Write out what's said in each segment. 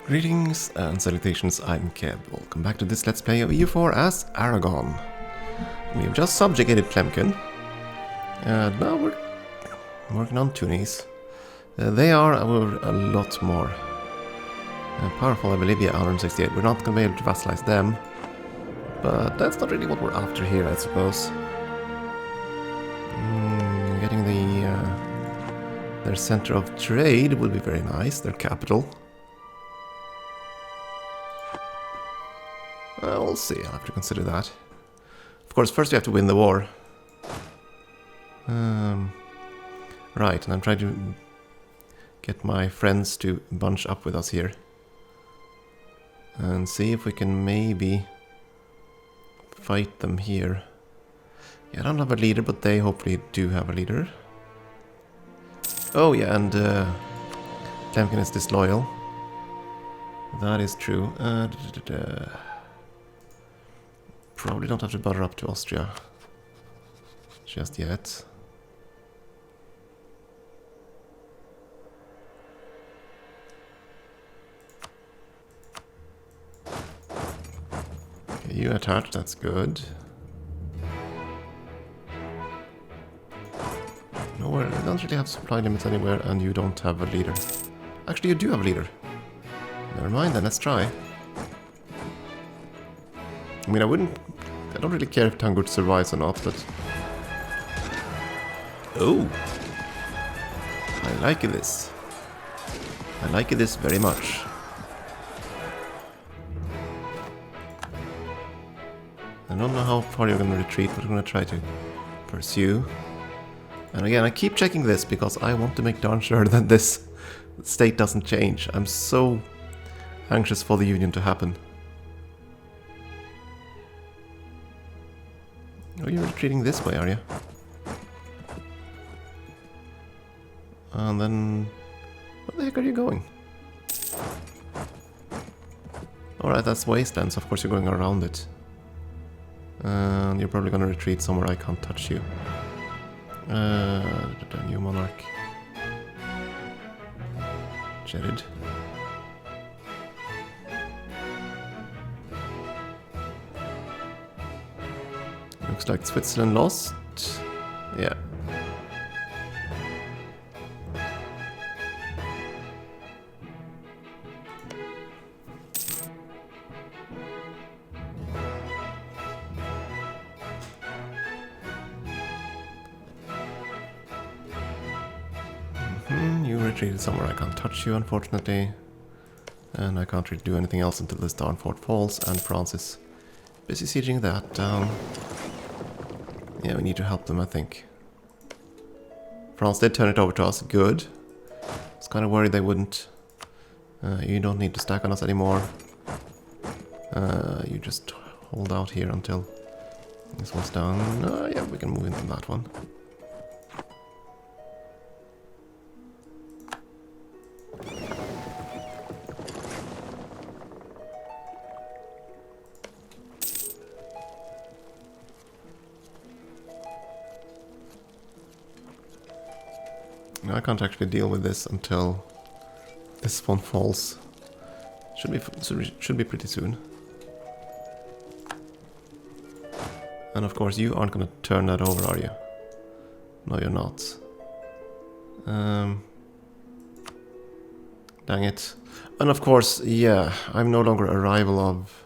Greetings and salutations, I'm Keb. Welcome back to this Let's Play of EU4 as Aragon. We have just subjugated Tlemcen, and now we're working on Tunis. They are a lot more powerful than Bolivia, 168. We're not going to be able to vassalize them, but that's not really what we're after here, I suppose. Getting their center of trade would be very nice, their capital. We'll see, I'll have to consider that. Of course, first we have to win the war. Right, and I'm trying to get my friends to bunch up with us here. And see if we can maybe fight them here. Yeah, I don't have a leader, but they hopefully do have a leader. Oh yeah, and Tlemcen is disloyal. That is true. Probably don't have to butter up to Austria just yet. Okay, you attach, that's good. Nowhere, you don't really have supply limits anywhere, and you don't have a leader. Actually, you do have a leader. Never mind then, let's try. I mean, I don't really care if Tangut survives or not, but... Oh! I like this. I like this very much. I don't know how far you're going to retreat, but I'm going to try to pursue. And again, I keep checking this because I want to make darn sure that this state doesn't change. I'm so anxious for the union to happen. Oh, you're retreating this way, are you? And then... where the heck are you going? Alright, that's wasteland, so of course you're going around it. And you're probably gonna retreat somewhere I can't touch you. New monarch. Jared. Looks like Switzerland lost. Yeah. You retreated somewhere I can't touch you, unfortunately. And I can't really do anything else until this darn fort falls, and France is busy sieging that down. Yeah, we need to help them, I think. France did turn it over to us. Good. I was kind of worried they wouldn't. You don't need to stack on us anymore. You just hold out here until this one's done. Yeah, we can move into that one. I can't actually deal with this until this one falls. Should be pretty soon. And of course you aren't going to turn that over, are you? No, you're not. Dang it. And of course, yeah, I'm no longer a rival of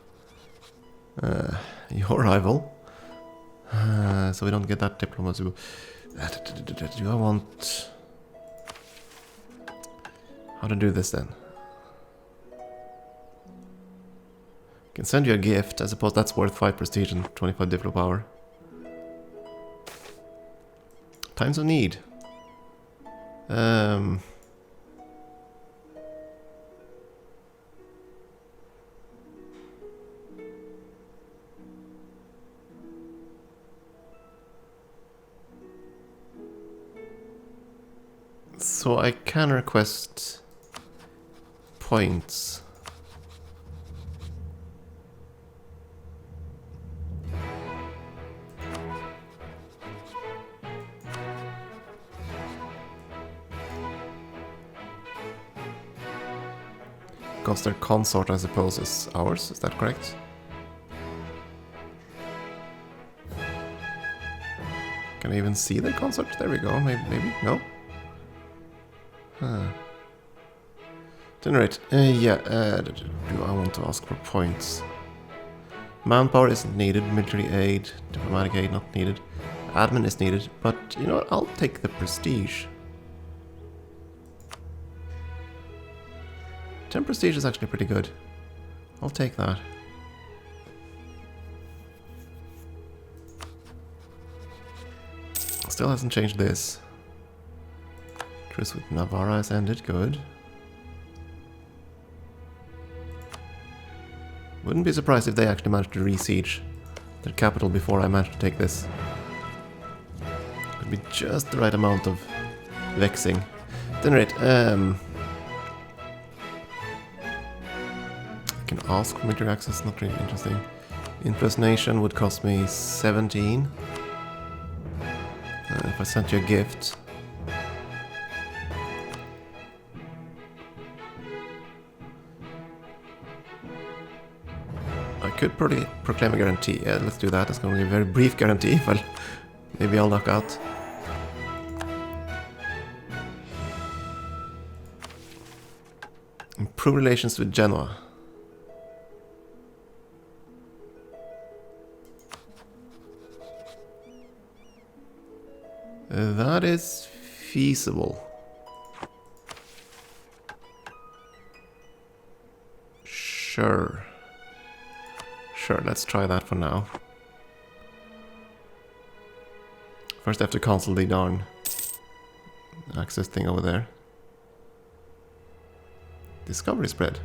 your rival. So we don't get that diplomacy. Do I want... how to do this then? Can send you a gift. I suppose that's worth 5 prestige and 25 diplo power. Times of need. So I can request points. Because their consort, I suppose, is ours. Is that correct? Can I even see their consort? There we go. Maybe? No? Huh. Generate. Do I want to ask for points? Manpower isn't needed. Military aid, diplomatic aid not needed. Admin is needed. But, you know what? I'll take the prestige. 10 prestige is actually pretty good. I'll take that. Still hasn't changed this. Truce with Navarra has ended. Good. Wouldn't be surprised if they actually managed to re-siege their capital before I managed to take this. Could be just the right amount of vexing. At any rate, I can ask for military access, not really interesting. Influence nation would cost me 17. If I sent you a gift. I could probably proclaim a guarantee. Yeah, let's do that. It's going to be a very brief guarantee, but maybe I'll luck out. Improve relations with Genoa. That is feasible. Sure. Sure, let's try that for now. First I have to cancel the darn access thing over there. Discovery spread.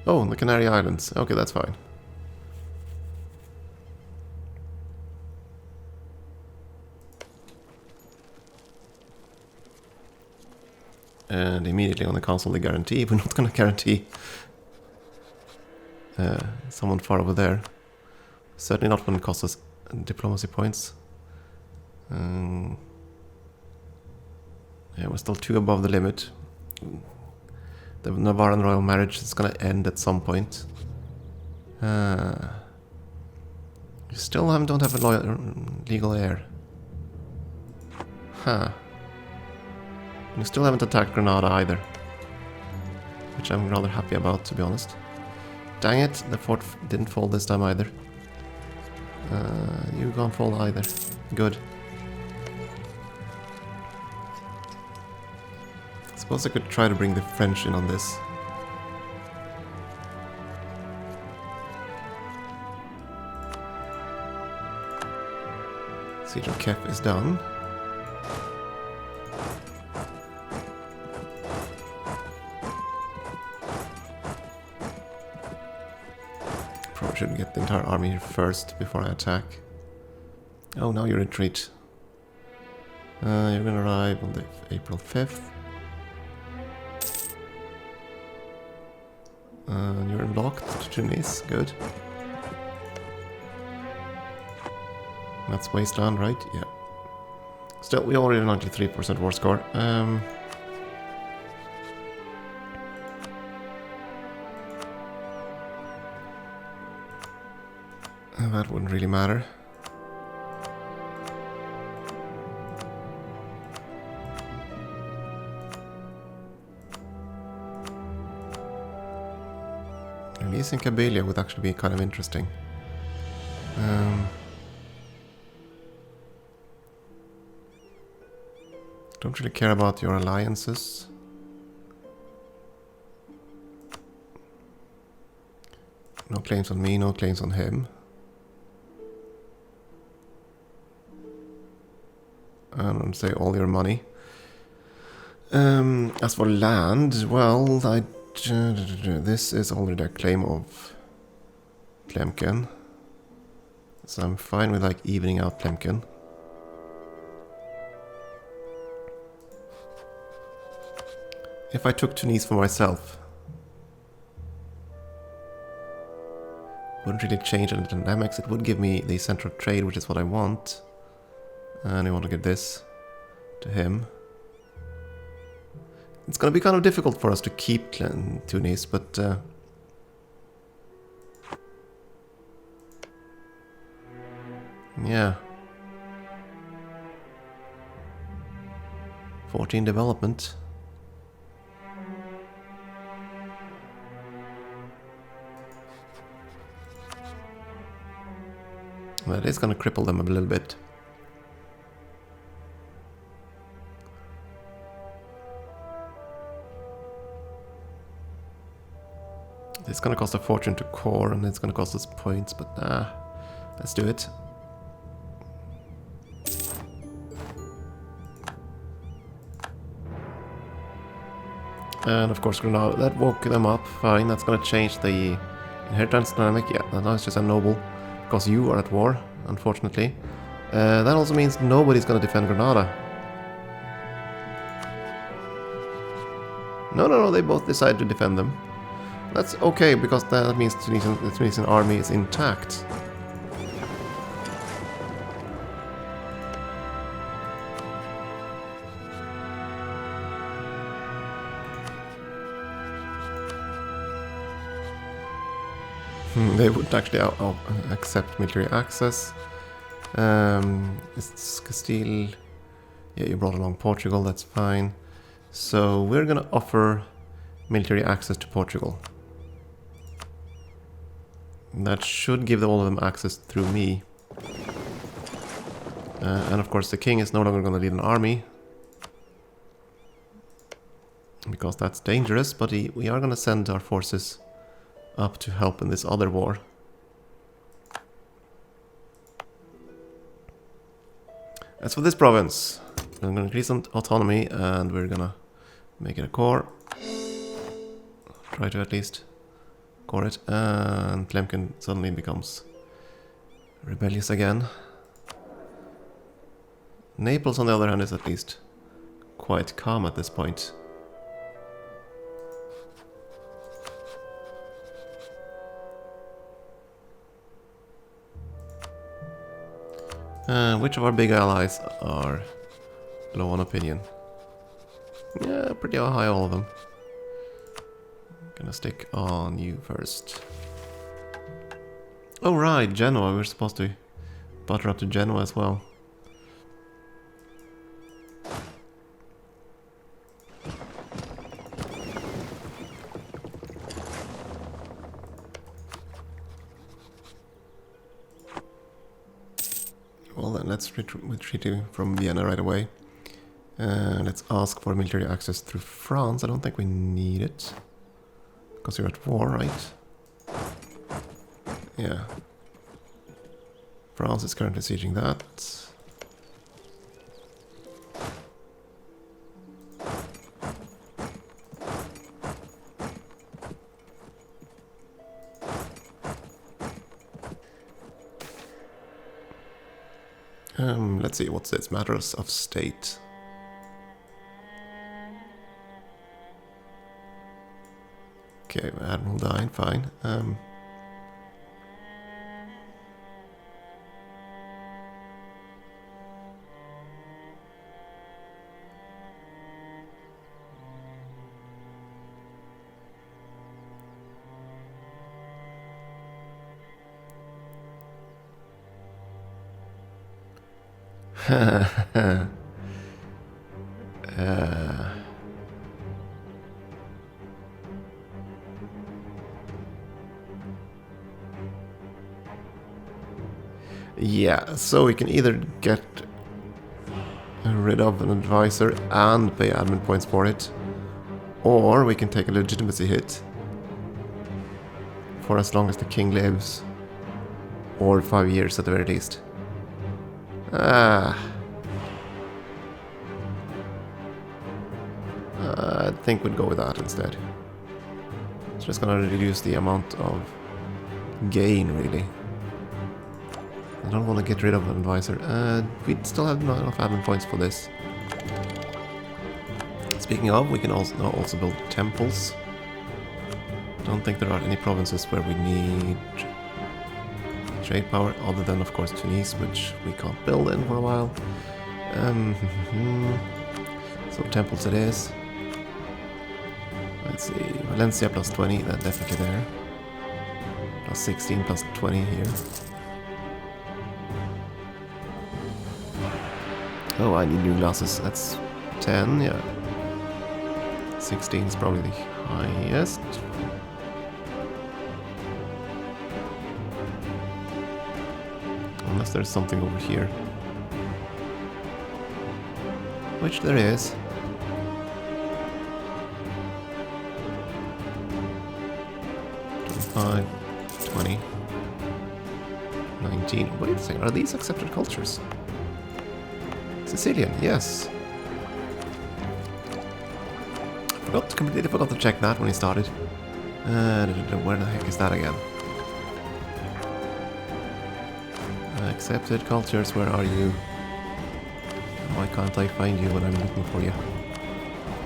Oh, the Canary Islands. Okay, that's fine. And immediately on the cancel the guarantee. We're not going to guarantee someone far over there. Certainly not when it costs us diplomacy points. Yeah, we're still 2 above the limit. The Navarran royal marriage is going to end at some point. You still don't have a legal heir. Huh. You still haven't attacked Granada either. Which I'm rather happy about, to be honest. Dang it, the fort didn't fall this time either. You can't fall either. Good. I suppose I could try to bring the French in on this. Siege of Kef is done. Probably should get the entire army here first before I attack. Oh, now you retreat. You're gonna arrive on the April 5th. You're locked to Tunis, good. That's Wasteland, right? Yeah. Still, we already have 93% war score. That wouldn't really matter. Releasing Kabylia would actually be kind of interesting. Don't really care about your alliances. No claims on me, no claims on him. I don't say all your money. As for land, well, this is already a claim of Tlemcen. So I'm fine with like evening out Tlemcen. If I took Tunis for myself, wouldn't really change any dynamics. It would give me the center of trade, which is what I want. And I want to get this to him. It's gonna be kind of difficult for us to keep Tunis, but yeah. 14 development. That is gonna cripple them a little bit. It's gonna cost a fortune to core, and it's gonna cost us points, but let's do it. And of course Granada, that woke them up, fine, that's gonna change the inheritance dynamic. Yeah, now it's just a noble, because you are at war, unfortunately. That also means nobody's gonna defend Granada. No, they both decide to defend them. That's okay, because that means the Tunisian army is intact. They would actually accept military access. It's Castile. Yeah, you brought along Portugal, that's fine. So we're gonna offer military access to Portugal. That should give all of them access through me. And of course the king is no longer gonna lead an army, because that's dangerous, but we are gonna send our forces up to help in this other war. As for this province, I'm gonna increase some autonomy and we're gonna make it a core. Try to at least core it, and Tlemcen suddenly becomes rebellious again. Naples, on the other hand, is at least quite calm at this point. Which of our big allies are low on opinion? Yeah, pretty high, all of them. Gonna stick on you first. Oh right, Genoa, we're supposed to butter up to Genoa as well. Well then, let's retreat from Vienna right away. Let's ask for military access through France. I don't think we need it, because you're at war, right? Yeah. France is currently sieging that. Let's see, what's this? Matters of state. Okay, Admiral died, fine. Yeah, so we can either get rid of an advisor and pay admin points for it, or we can take a legitimacy hit for as long as the king lives, or 5 years at the very least. I think we'd go with that instead. It's just gonna reduce the amount of gain, really. I don't want to get rid of an advisor. We still have not enough admin points for this. Speaking of, we can also build temples. Don't think there are any provinces where we need trade power, other than of course Tunis, which we can't build in for a while. So temples it is. Let's see, Valencia plus 20, that's definitely there. Plus 16, plus 20 here. Oh, I need new glasses. That's 10, yeah. 16 is probably the highest. Unless there's something over here. Which there is. $25, $20, $19. Wait a second, are these accepted cultures? Sicilian, yes. Completely forgot to check that when he started. Where the heck is that again? Accepted cultures, where are you? Why can't I find you when I'm looking for you?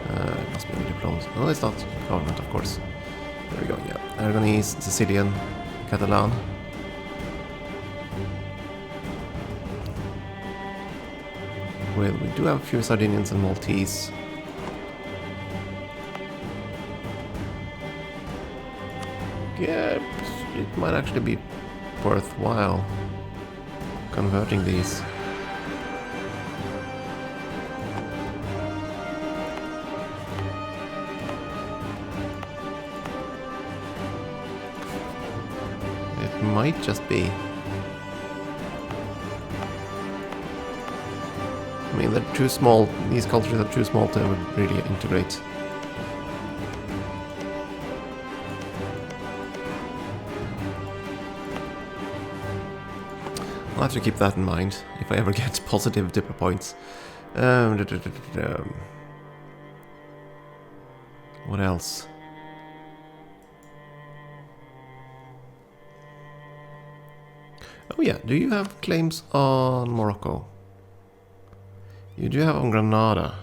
It must be on diplomas. No, it's not. Government, of course. There we go, yeah. Aragonese, Sicilian, Catalan. Well, we do have a few Sardinians and Maltese. Yeah, it might actually be worthwhile converting these. It might just be. I mean, they're too small, these cultures are too small to really integrate. I'll have to keep that in mind if I ever get positive dipper points. What else? Oh yeah, do you have claims on Morocco? You do have on Granada.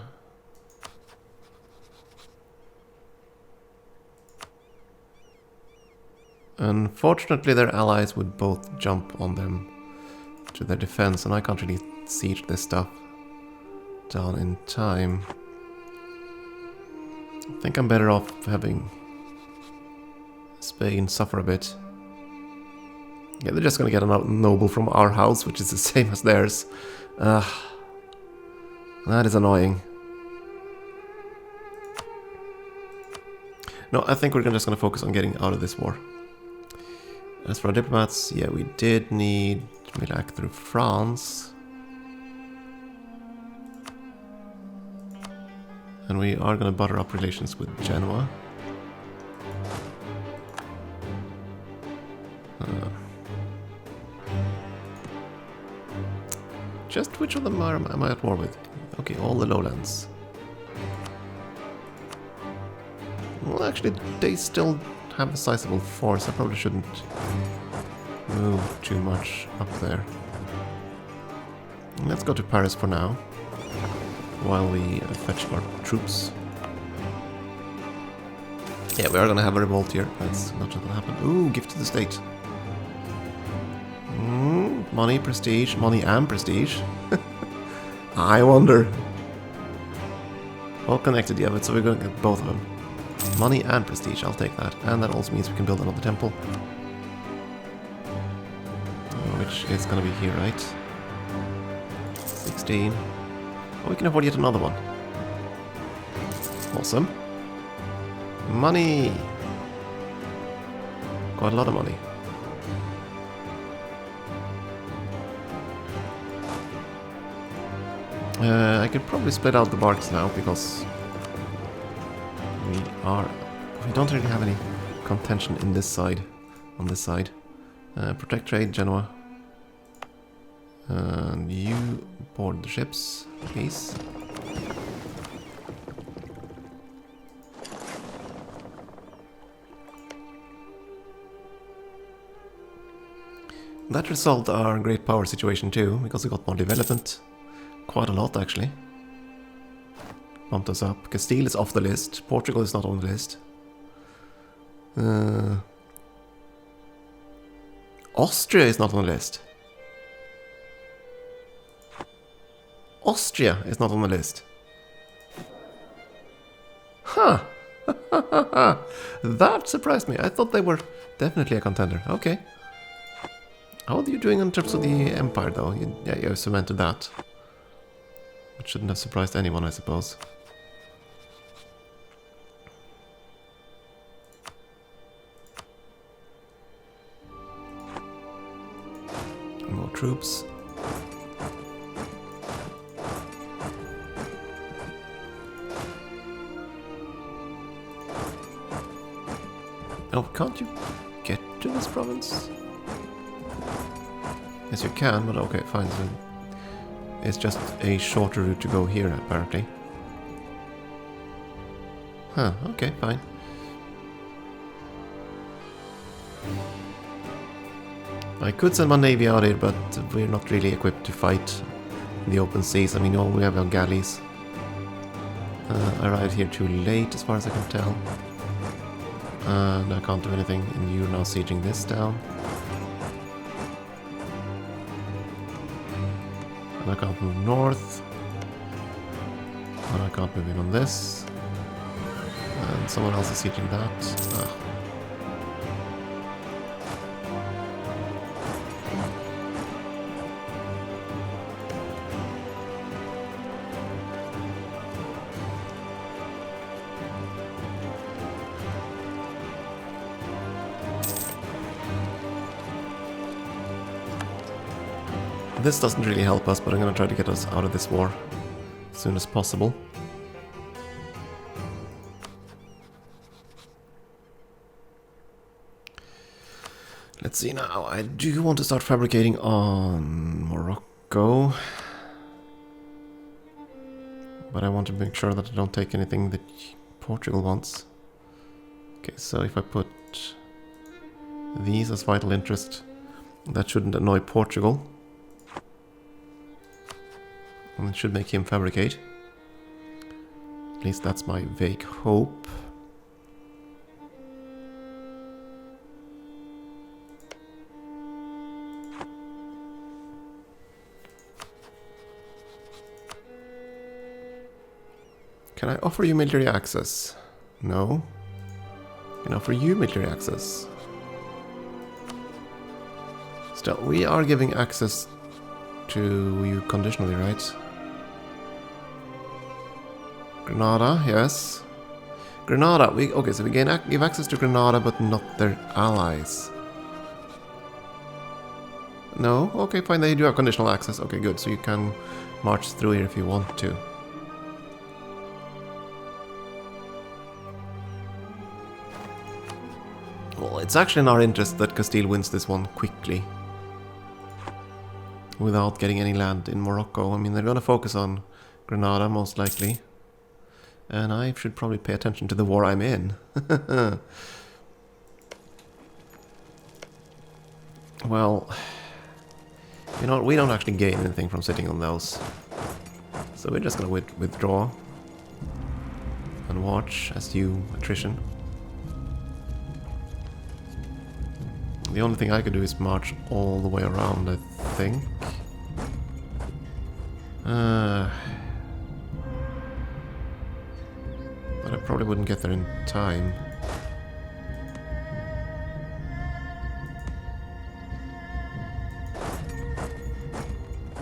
Unfortunately, their allies would both jump on them to their defense, and I can't really siege this stuff down in time. I think I'm better off having Spain suffer a bit. Yeah, they're just gonna get a noble from our house, which is the same as theirs. That is annoying. No, I think we're just gonna focus on getting out of this war. As for our diplomats, yeah, we did need Milac through France. And we are gonna butter up relations with Genoa. Just which of them am I at war with? Okay, all the lowlands. Well, actually, they still have a sizable force. I probably shouldn't move too much up there. Let's go to Paris for now, while we fetch our troops. Yeah, we are gonna have a revolt here. That's not gonna happen. Ooh, gift to the state. Money, prestige, money and prestige. I wonder. All connected, yeah, but so we're gonna get both of them. Money and prestige, I'll take that. And that also means we can build another temple. Which is gonna be here, right? 16. Oh, we can afford yet another one. Awesome. Money! Quite a lot of money. I could probably split out the barks now, because we don't really have any contention in this side, on this side. Protect trade, Genoa. And you board the ships, please. That resolved our great power situation too, because we got more development. Quite a lot, actually. Bumped us up. Castile is off the list. Portugal is not on the list. Austria is not on the list. Austria is not on the list. Huh. That surprised me. I thought they were definitely a contender. Okay. How are you doing in terms of the Empire, though? Yeah, you cemented that. It shouldn't have surprised anyone, I suppose. More troops. Oh, can't you get to this province? Yes, you can, but okay, fine. So it's just a shorter route to go here, apparently. Huh, okay, fine. I could send my navy out here, but we're not really equipped to fight in the open seas. I mean, all we have are galleys. I arrived here too late, as far as I can tell. And I can't do anything, and you're now sieging this town. And I can't move north. And I can't move in on this. And someone else is sieging that. Ah. This doesn't really help us, but I'm gonna try to get us out of this war as soon as possible. Let's see now. I do want to start fabricating on Morocco. But I want to make sure that I don't take anything that Portugal wants. Okay, so if I put these as vital interest, that shouldn't annoy Portugal. And it should make him fabricate. At least that's my vague hope. Can I offer you military access? No. Can I offer you military access? Still, we are giving access to you conditionally, right? Granada, yes. Granada, okay, so we give access to Granada, but not their allies. No? Okay, fine, they do have conditional access. Okay, good, so you can march through here if you want to. Well, it's actually in our interest that Castile wins this one quickly. Without getting any land in Morocco. I mean, they're gonna focus on Granada, most likely. And I should probably pay attention to the war I'm in. Well, you know what, we don't actually gain anything from sitting on those. So we're just gonna withdraw. And watch as you attrition. The only thing I could do is march all the way around, I think. But I probably wouldn't get there in time.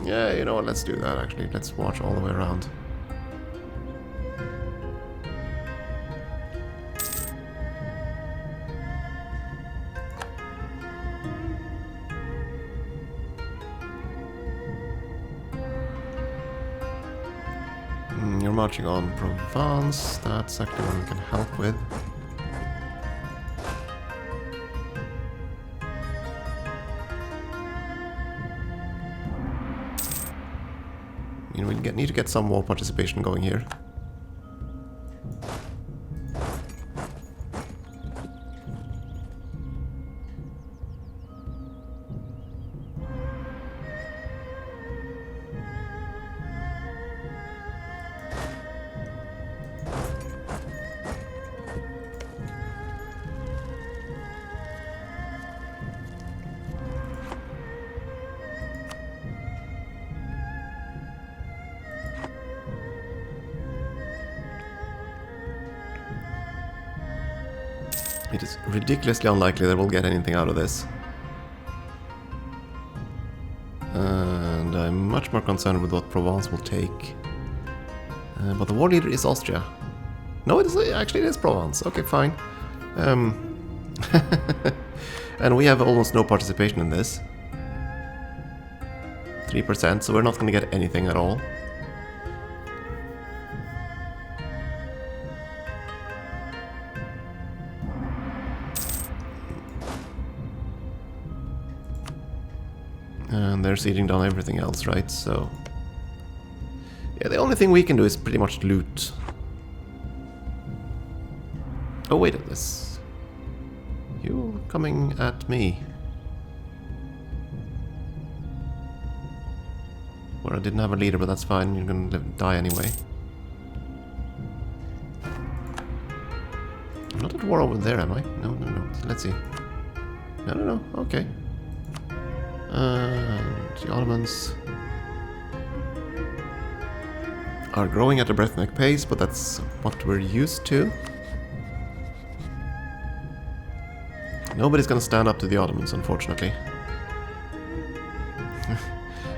Yeah, you know what, let's do that actually. Let's march all the way around. You're marching on Provence. That's actually one we can help with. I mean, we need to get some war participation going here. It is ridiculously unlikely that we'll get anything out of this. And I'm much more concerned with what Provence will take. But the war leader is Austria. No, it is actually it is Provence. Okay, fine. And we have almost no participation in this. 3%, so we're not going to get anything at all. And they're sieging down everything else, right? So... yeah, the only thing we can do is pretty much loot. Oh, wait at this. You're coming at me. Well, I didn't have a leader, but that's fine. You're gonna die anyway. I'm not at war over there, am I? No, no, no. Let's see. No, no, no. Okay. The Ottomans are growing at a breathtaking pace, but that's what we're used to. Nobody's gonna stand up to the Ottomans, unfortunately.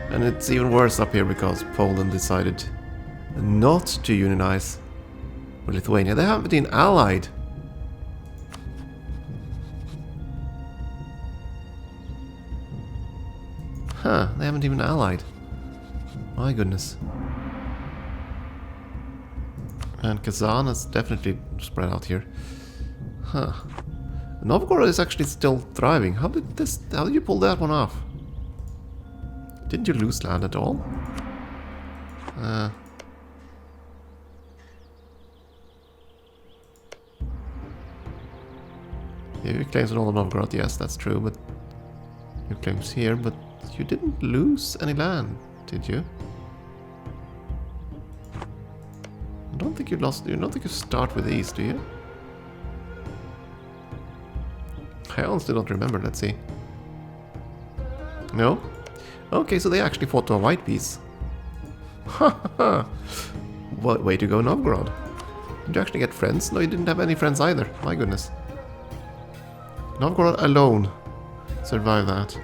And it's even worse up here because Poland decided not to unionize with Lithuania. They haven't been allied. Huh, they haven't even allied. My goodness. And Kazan is definitely spread out here. Huh. Novgorod is actually still thriving. How did you pull that one off? Didn't you lose land at all? Yeah, you claims all of Novgorod, yes, that's true, but you claims here, but you didn't lose any land, did you? I don't think you lost. I don't think you start with these, do you? I honestly don't remember. Let's see. No? Okay, so they actually fought to a white piece. Ha ha ha! What way to go, Novgorod? Did you actually get friends? No, you didn't have any friends either. My goodness. Novgorod alone survived that.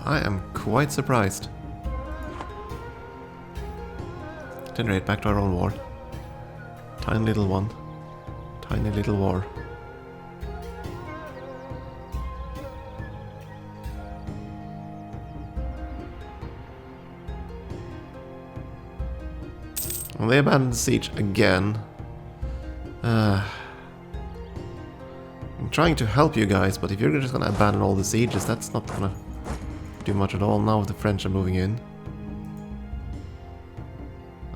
I am quite surprised. Generate back to our own war. Tiny little one. Tiny little war. Well, they abandoned the siege again. I'm trying to help you guys, but if you're just gonna abandon all the sieges, that's not gonna do much at all. Now the French are moving in.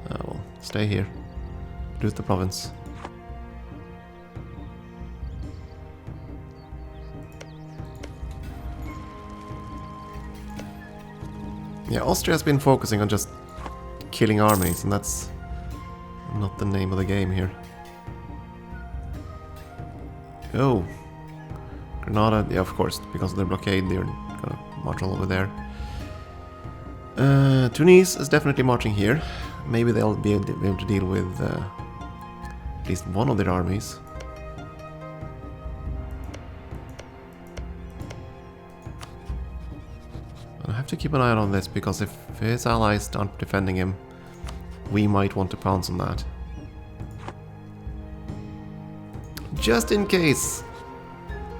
Well, stay here. Loot the province. Yeah, Austria has been focusing on just killing armies, and that's not the name of the game here. Oh. Granada, yeah, of course, because of their blockade, they're gonna march all over there. Tunis is definitely marching here. Maybe they'll be able to deal with at least one of their armies. I have to keep an eye on this, because if his allies aren't defending him, we might want to pounce on that. Just in case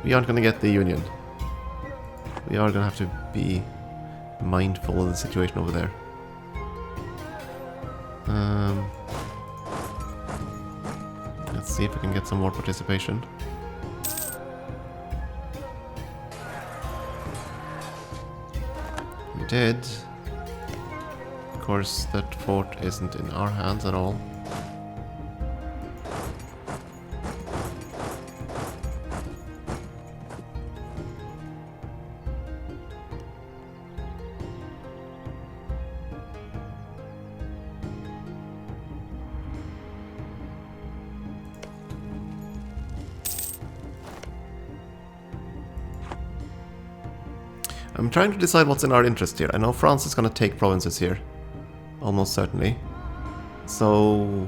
we aren't going to get the Union. We are going to have to be mindful of the situation over there. Let's see if we can get some more participation. We did. Of course, that fort isn't in our hands at all. I'm trying to decide what's in our interest here. I know France is going to take provinces here. Almost certainly. So,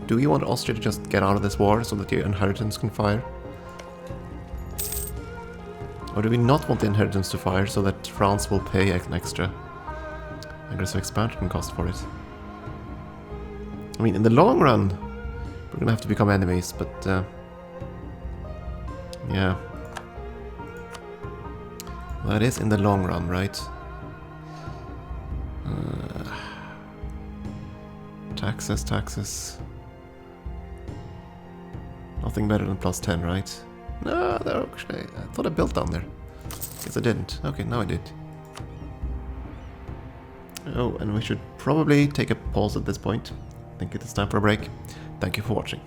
Do we want Austria to just get out of this war so that the inheritance can fire? Or do we not want the inheritance to fire so that France will pay an extra aggressive expansion cost for it? I mean, in the long run, we're gonna have to become enemies, but yeah. That is in the long run, right? Taxes. Nothing better than plus 10, right? No, actually, I thought I built down there. Guess I didn't. Okay, now I did. Oh, and we should probably take a pause at this point. I think it is time for a break. Thank you for watching.